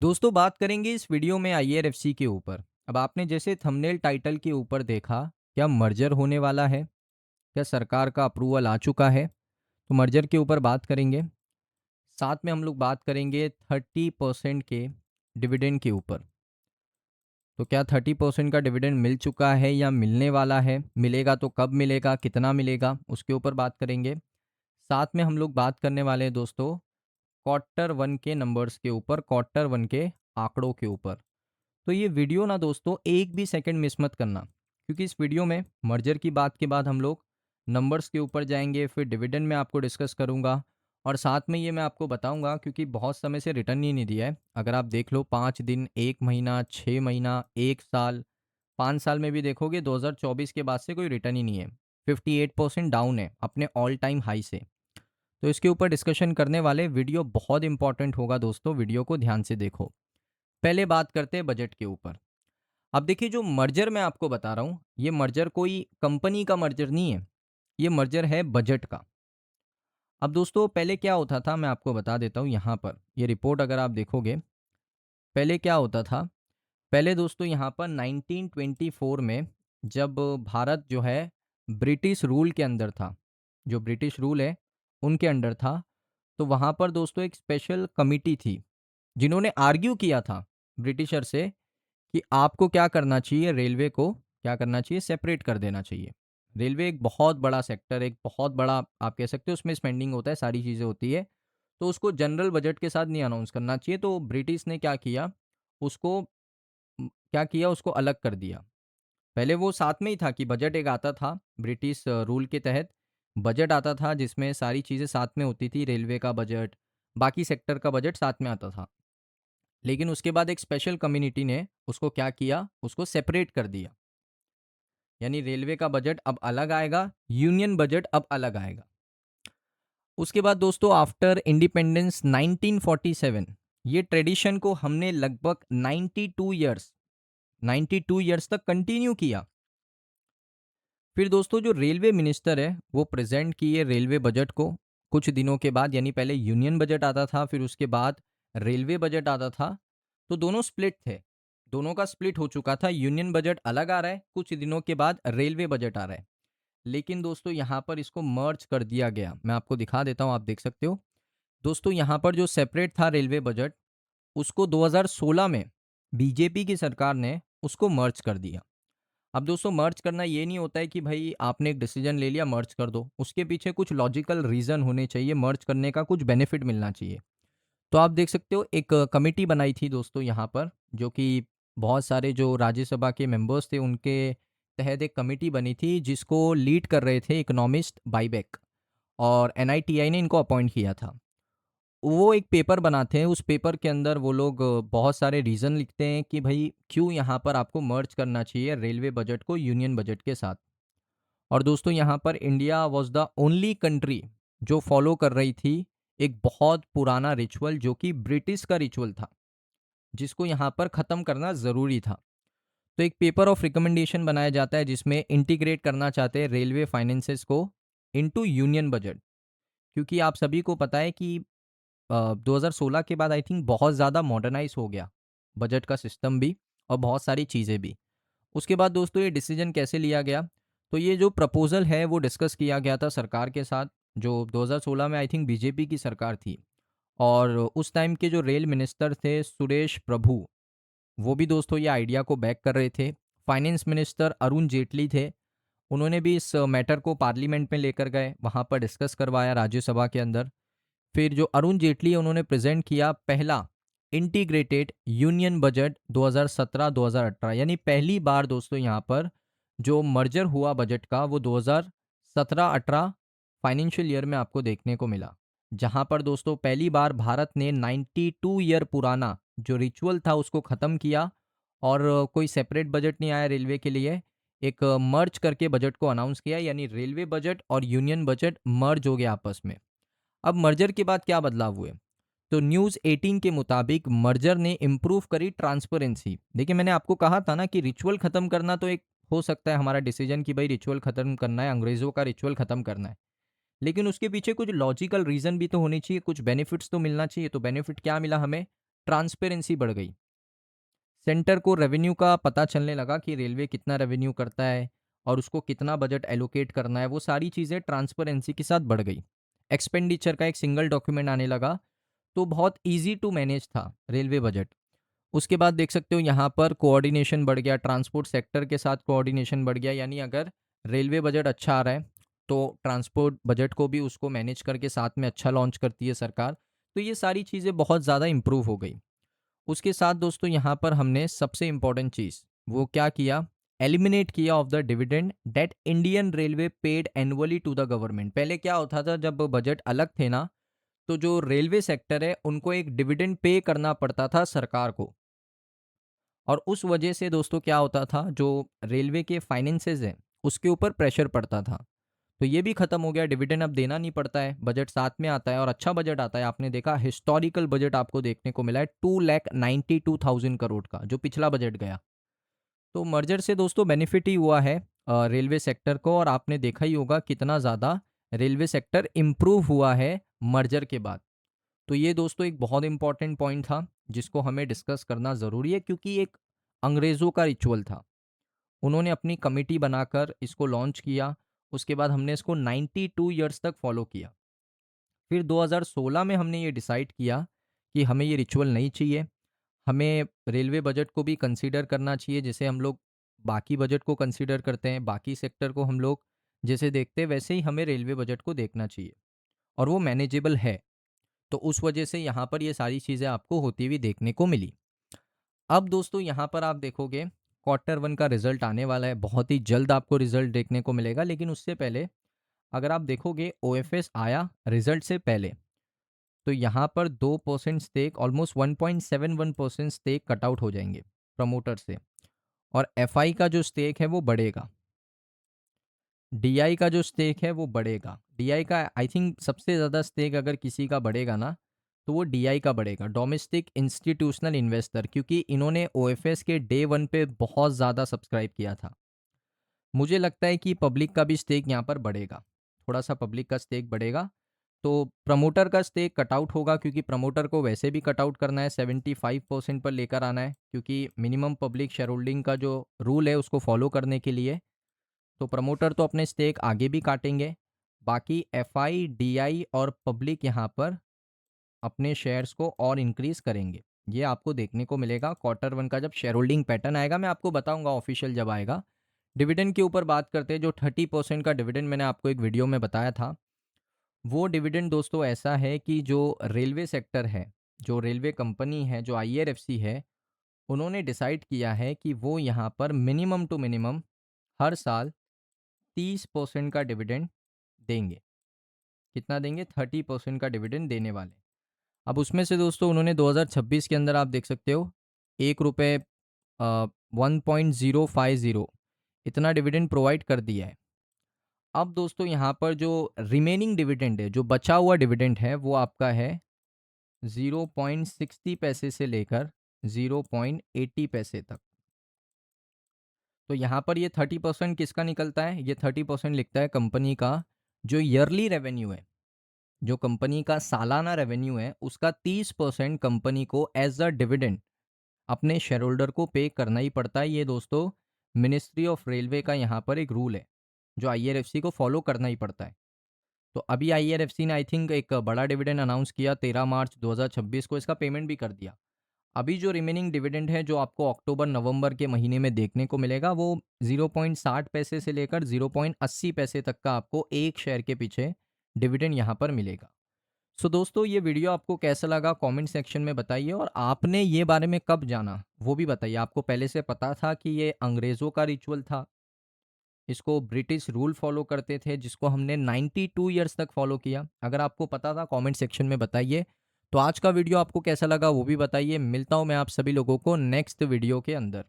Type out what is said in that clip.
दोस्तों बात करेंगे इस वीडियो में आईआरएफसी के ऊपर। अब आपने जैसे थंबनेल टाइटल के ऊपर देखा, क्या मर्जर होने वाला है? क्या सरकार का अप्रूवल आ चुका है? तो मर्जर के ऊपर बात करेंगे। साथ में हम लोग बात करेंगे 30% के डिविडेंड के ऊपर। तो क्या 30% का डिविडेंड मिल चुका है या मिलने वाला है? मिलेगा तो कब मिलेगा, कितना मिलेगा, उसके ऊपर बात करेंगे। साथ में हम लोग बात करने वाले हैं दोस्तों क्वार्टर वन के नंबर्स के ऊपर, क्वार्टर वन के आंकड़ों के ऊपर। तो ये वीडियो ना दोस्तों एक भी सेकंड मिस मत करना, क्योंकि इस वीडियो में मर्जर की बात के बाद हम लोग नंबर्स के ऊपर जाएंगे, फिर डिविडेंड में आपको डिस्कस करूंगा। और साथ में ये मैं आपको बताऊंगा, क्योंकि बहुत समय से रिटर्न ही नहीं दिया है। अगर आप देख लो 5 दिन, 1 महीना, 6 महीना, 1 साल, 5 साल में भी देखोगे 2024 के बाद से कोई रिटर्न ही नहीं है। 58% डाउन है अपने ऑल टाइम हाई से। तो इसके ऊपर डिस्कशन करने वाले, वीडियो बहुत इंपॉर्टेंट होगा दोस्तों, वीडियो को ध्यान से देखो। पहले बात करते हैं बजट के ऊपर। अब देखिए, जो मर्जर मैं आपको बता रहा हूँ, ये मर्जर कोई कंपनी का मर्जर नहीं है, ये मर्जर है बजट का। अब दोस्तों पहले क्या होता था, मैं आपको बता देता हूँ। यहाँ पर ये रिपोर्ट अगर आप देखोगे, पहले क्या होता था। पहले दोस्तों यहाँ पर 1924 में, जब भारत जो है ब्रिटिश रूल के अंदर था, जो ब्रिटिश रूल है उनके अंडर था, तो वहाँ पर दोस्तों एक स्पेशल कमिटी थी जिन्होंने आर्ग्यू किया था ब्रिटिशर से कि आपको क्या करना चाहिए, रेलवे को क्या करना चाहिए, सेपरेट कर देना चाहिए। रेलवे एक बहुत बड़ा सेक्टर, एक बहुत बड़ा आप कह सकते हो, उसमें स्पेंडिंग होता है, सारी चीज़ें होती है। तो उसको जनरल बजट के साथ नहीं अनाउंस करना चाहिए। तो ब्रिटिश ने क्या किया, उसको क्या किया, उसको अलग कर दिया। पहले वो साथ में ही था कि बजट एक आता था ब्रिटिश रूल के तहत। बजट आता था जिसमें सारी चीज़ें साथ में होती थी, रेलवे का बजट, बाकी सेक्टर का बजट साथ में आता था। लेकिन उसके बाद एक स्पेशल कम्युनिटी ने उसको क्या किया, उसको सेपरेट कर दिया। यानी रेलवे का बजट अब अलग आएगा, यूनियन बजट अब अलग आएगा। उसके बाद दोस्तों आफ्टर इंडिपेंडेंस 1947, ये ट्रेडिशन को हमने लगभग 92 ईयर्स तक कंटिन्यू किया। फिर दोस्तों जो रेलवे मिनिस्टर है वो प्रेजेंट किए रेलवे बजट को कुछ दिनों के बाद। यानी पहले यूनियन बजट आता था, फिर उसके बाद रेलवे बजट आता था। तो दोनों स्प्लिट थे, दोनों का स्प्लिट हो चुका था। यूनियन बजट अलग आ रहा है, कुछ दिनों के बाद रेलवे बजट आ रहा है। लेकिन दोस्तों यहाँ पर इसको मर्ज कर दिया गया। मैं आपको दिखा देता हूँ, आप देख सकते हो दोस्तों। यहाँ पर जो सेपरेट था रेलवे बजट, उसको 2016 में बीजेपी की सरकार ने उसको मर्ज कर दिया। अब दोस्तों मर्ज करना ये नहीं होता है कि भाई आपने एक डिसीजन ले लिया मर्ज कर दो, उसके पीछे कुछ लॉजिकल रीज़न होने चाहिए, मर्ज करने का कुछ बेनिफिट मिलना चाहिए। तो आप देख सकते हो एक कमेटी बनाई थी दोस्तों यहाँ पर, जो कि बहुत सारे जो राज्यसभा के मेंबर्स थे उनके तहत एक कमेटी बनी थी, जिसको लीड कर रहे थे इकोनॉमिस्ट बाइबेक, और एनआईटीआई ने इनको अपॉइंट किया था। वो एक पेपर बनाते हैं, उस पेपर के अंदर वो लोग बहुत सारे रीज़न लिखते हैं कि भाई क्यों यहाँ पर आपको मर्ज करना चाहिए रेलवे बजट को यूनियन बजट के साथ। और दोस्तों यहाँ पर India was the only country जो फॉलो कर रही थी एक बहुत पुराना रिचुअल, जो कि ब्रिटिश का रिचुअल था, जिसको यहाँ पर ख़त्म करना ज़रूरी था। तो एक पेपर ऑफ रिकमेंडेशन बनाया जाता है जिसमें इंटीग्रेट करना चाहते हैं रेलवे फाइनेंसेस को इनटू यूनियन बजट। क्योंकि आप सभी को पता है कि 2016 के बाद आई थिंक बहुत ज़्यादा मॉडर्नाइज हो गया बजट का सिस्टम भी, और बहुत सारी चीज़ें भी। उसके बाद दोस्तों ये डिसीजन कैसे लिया गया, तो ये जो प्रपोजल है वो डिस्कस किया गया था सरकार के साथ, जो 2016 में आई थिंक बीजेपी की सरकार थी। और उस टाइम के जो रेल मिनिस्टर थे सुरेश प्रभु, वो भी दोस्तों ये आइडिया को बैक कर रहे थे। फाइनेंस मिनिस्टर अरुण जेटली थे, उन्होंने भी इस मैटर को पार्लियामेंट में लेकर गए, वहाँ पर डिस्कस करवाया राज्यसभा के अंदर। फिर जो अरुण जेटली है उन्होंने प्रेजेंट किया पहला इंटीग्रेटेड यूनियन बजट 2017-2018। यानी पहली बार दोस्तों यहाँ पर जो मर्जर हुआ बजट का, वो 2017-18 फाइनेंशियल ईयर में आपको देखने को मिला। जहाँ पर दोस्तों पहली बार भारत ने 92 ईयर पुराना जो रिचुअल था उसको ख़त्म किया, और कोई सेपरेट बजट नहीं आया रेलवे के लिए, एक मर्ज करके बजट को अनाउंस किया। यानी रेलवे बजट और यूनियन बजट मर्ज हो गया आपस में। अब मर्जर के बाद क्या बदलाव हुए, तो न्यूज़ 18 के मुताबिक मर्जर ने इम्प्रूव करी ट्रांसपेरेंसी। देखिए मैंने आपको कहा था ना कि रिचुअल खत्म करना तो एक हो सकता है हमारा डिसीजन कि भाई रिचुअल खत्म करना है, अंग्रेजों का रिचुअल खत्म करना है, लेकिन उसके पीछे कुछ लॉजिकल रीजन भी तो होनी चाहिए, कुछ बेनिफिट्स तो मिलना चाहिए। तो बेनिफिट क्या मिला हमें, ट्रांसपेरेंसी बढ़ गई। सेंटर को रेवेन्यू का पता चलने लगा कि रेलवे कितना रेवेन्यू करता है और उसको कितना बजट एलोकेट करना है, वो सारी चीज़ें ट्रांसपेरेंसी के साथ बढ़ गई। एक्सपेंडिचर का एक सिंगल डॉक्यूमेंट आने लगा, तो बहुत ईजी टू मैनेज था रेलवे बजट। उसके बाद देख सकते हो यहाँ पर कोऑर्डिनेशन बढ़ गया, ट्रांसपोर्ट सेक्टर के साथ कोऑर्डिनेशन बढ़ गया, यानी अगर रेलवे बजट अच्छा आ रहा है तो ट्रांसपोर्ट बजट को भी उसको मैनेज करके साथ में अच्छा लॉन्च करती है सरकार। तो ये सारी चीज़ें बहुत ज़्यादा इम्प्रूव हो गई। उसके साथ दोस्तों यहाँ पर हमने सबसे इम्पोर्टेंट चीज़ वो क्या किया, एलिमिनेट किया off the dividend that Indian Railway paid annually to the government. पहले क्या होता था, जब बजट अलग थे ना, तो जो रेलवे सेक्टर है उनको एक डिविडेंड पे करना पड़ता था सरकार को, और उस वजह से दोस्तों क्या होता था, जो रेलवे के फाइनेंसेस है उसके ऊपर प्रेशर पड़ता था। तो ये भी खत्म हो गया, डिविडेंड अब देना नहीं पड़ता है, बजट साथ में आता है और अच्छा बजट आता है। आपने देखा हिस्टोरिकल बजट आपको देखने को मिला है 2,92,000 करोड़ का, जो पिछला बजट गया। तो मर्जर से दोस्तों बेनिफिट ही हुआ है रेलवे सेक्टर को, और आपने देखा ही होगा कितना ज़्यादा रेलवे सेक्टर इम्प्रूव हुआ है मर्जर के बाद। तो ये दोस्तों एक बहुत इंपॉर्टेंट पॉइंट था जिसको हमें डिस्कस करना ज़रूरी है, क्योंकि एक अंग्रेज़ों का रिचुअल था। उन्होंने अपनी कमिटी बनाकर इसको लॉन्च किया, उसके बाद हमने इसको 92 ईयर्स तक फॉलो किया। फिर 2016 में हमने ये डिसाइड किया कि हमें ये रिचुअल नहीं चाहिए, हमें रेलवे बजट को भी कंसीडर करना चाहिए, जैसे हम लोग बाकी बजट को कंसीडर करते हैं, बाकी सेक्टर को हम लोग जैसे देखते हैं वैसे ही हमें रेलवे बजट को देखना चाहिए, और वो मैनेजेबल है। तो उस वजह से यहाँ पर ये सारी चीज़ें आपको होती हुई देखने को मिली। अब दोस्तों यहाँ पर आप देखोगे Q1 का रिजल्ट आने वाला है, बहुत ही जल्द आपको रिजल्ट देखने को मिलेगा। लेकिन उससे पहले अगर आप देखोगे OFS आया रिजल्ट से पहले, तो यहाँ पर 2% stake, almost 1.71% stake cut out हो जाएंगे प्रमोटर से, और FI का जो स्टेक है वो बढ़ेगा, DI का जो स्टेक है वो बढ़ेगा। DI का आई थिंक सबसे ज़्यादा स्टेक अगर किसी का बढ़ेगा ना, तो वो DI का बढ़ेगा, डोमेस्टिक इंस्टीट्यूशनल इन्वेस्टर, क्योंकि इन्होंने OFS के डे 1 पे बहुत ज़्यादा सब्सक्राइब किया था। मुझे लगता है कि पब्लिक का भी स्टेक यहाँ पर बढ़ेगा, थोड़ा सा पब्लिक का स्टेक बढ़ेगा। तो प्रमोटर का स्टेक कटआउट होगा, क्योंकि प्रमोटर को वैसे भी कटआउट करना है, 75% पर लेकर आना है, क्योंकि मिनिमम पब्लिक शेयर होल्डिंग का जो रूल है उसको फॉलो करने के लिए। तो प्रमोटर तो अपने स्टेक आगे भी काटेंगे, बाकी FI, DI और पब्लिक यहाँ पर अपने शेयर्स को और इंक्रीज करेंगे। ये आपको देखने को मिलेगा Q1 का जब शेयर होल्डिंग पैटर्न आएगा, मैं आपको बताऊंगा ऑफिशियल जब आएगा। डिविडेंड के ऊपर बात करते हैं, जो 30% का डिविडेंड मैंने आपको एक वीडियो में बताया था, वो डिविडेंड दोस्तों ऐसा है कि जो रेलवे सेक्टर है, जो रेलवे कंपनी है, जो IRFC है, उन्होंने डिसाइड किया है कि वो यहाँ पर मिनिमम टू मिनिमम हर साल 30% का डिविडेंड देंगे। कितना देंगे? 30% का डिविडेंड देने वाले। अब उसमें से दोस्तों उन्होंने 2026 के अंदर आप देख सकते हो 1 रुपये 1.050 इतना डिविडेंड प्रोवाइड कर दिया है। अब दोस्तों यहाँ पर जो रिमेनिंग डिविडेंड है, जो बचा हुआ डिविडेंड है, वो आपका है 0.60 पैसे से लेकर 0.80 पैसे तक। तो यहाँ पर ये 30% किसका निकलता है? ये 30% लिखता है कंपनी का जो ईयरली रेवेन्यू है, जो कंपनी का सालाना रेवेन्यू है, उसका 30% कंपनी को एज अ डिविडेंड अपने शेयर होल्डर को पे करना ही पड़ता है। ये दोस्तों मिनिस्ट्री ऑफ रेलवे का यहाँ पर एक रूल है, जो IRFC को फॉलो करना ही पड़ता है। तो अभी IRFC ने आई थिंक एक बड़ा डिविडेंड अनाउंस किया 13 मार्च 2026 को, इसका पेमेंट भी कर दिया। अभी जो रिमेनिंग डिविडेंड है जो आपको अक्टूबर नवंबर के महीने में देखने को मिलेगा, वो 0.60 पैसे से लेकर 0.80 पैसे तक का आपको एक शेयर के पीछे डिविडेंड यहाँ पर मिलेगा। सो दोस्तों ये वीडियो आपको कैसा लगा कमेंट सेक्शन में बताइए, और आपने ये बारे में कब जाना वो भी बताइए। आपको पहले से पता था कि ये अंग्रेज़ों का रिचुअल था, इसको ब्रिटिश रूल फॉलो करते थे, जिसको हमने 92 ईयर्स तक फॉलो किया? अगर आपको पता था कमेंट सेक्शन में बताइए। तो आज का वीडियो आपको कैसा लगा वो भी बताइए। मिलता हूँ मैं आप सभी लोगों को नेक्स्ट वीडियो के अंदर।